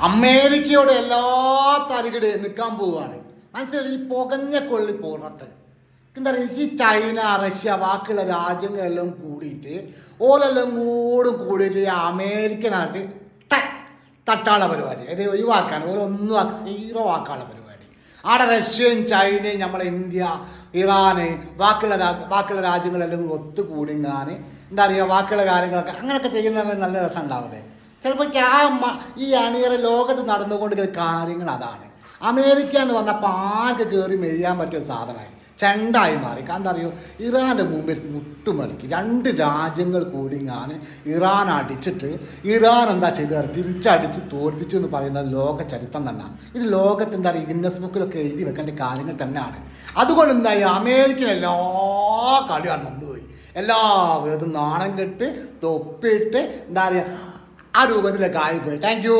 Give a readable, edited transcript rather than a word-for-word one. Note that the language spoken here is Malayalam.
അമേരിക്കയോട് എല്ലാ തരികിട് നിൽക്കാൻ പോവുകയാണ്. മനസ്സിലായി? ഈ പുകഞ്ഞ കൊള്ളി പൂർണ്ണത്ത് എന്താ പറയുക, ഈ ചൈന, റഷ്യ, ബാക്കിയുള്ള രാജ്യങ്ങളെല്ലാം കൂടിയിട്ട് ഓലെല്ലാം കൂടിയിട്ട് അമേരിക്കനായിട്ട് തട്ടാനുള്ള പരിപാടി, അത് ഒഴിവാക്കാൻ ഓരൊന്നും സീറോ ആക്കാനുള്ള പരിപാടി. അവിടെ റഷ്യയും ചൈനയും നമ്മളെ ഇന്ത്യ, ഇറാന്, ബാക്കിയുള്ള രാജ്യങ്ങളെല്ലാം ഒത്തുകൂടിങ്ങാൻ എന്താ പറയുക, ബാക്കിയുള്ള കാര്യങ്ങളൊക്കെ അങ്ങനെയൊക്കെ ചെയ്യുന്നത് നല്ല രസം ഉണ്ടാവില്ലേ? ചിലപ്പോൾ ഈ അണിയറ ലോകത്ത് നടന്നുകൊണ്ടിരിക്കുന്ന കാര്യങ്ങൾ അതാണ്. അമേരിക്ക എന്ന് പറഞ്ഞാൽ ആർക്ക് കയറി മെയ്യാൻ പറ്റിയ സാധനമായി ചെണ്ടായി മാറി. എന്താ അറിയോ, ഇറാൻ്റെ മുമ്പിൽ മുട്ടുമടക്കി രണ്ട് രാജ്യങ്ങൾ കൂടിങ്ങാൻ ഇറാൻ അടിച്ചിട്ട് ഇറാൻ എന്താ ചെയ്തത്, തിരിച്ചടിച്ച് തോൽപ്പിച്ചു എന്ന് പറയുന്നത് ലോക ചരിത്രം തന്നെ. ഇത് ലോകത്ത് എന്താ പറയുക, ഗിന്നസ് ബുക്കിലൊക്കെ എഴുതി വെക്കേണ്ട കാര്യങ്ങൾ തന്നെയാണ്. അതുകൊണ്ട് എന്തായി, അമേരിക്കൻ എല്ലാ കളിയാണ് വന്നുപോയി. എല്ലാവരും നാണം കെട്ട് തൊപ്പിട്ട് എന്താ പറയുക, ആ രൂപത്തിലൊക്കെ ആയിപ്പോയി. Thank you.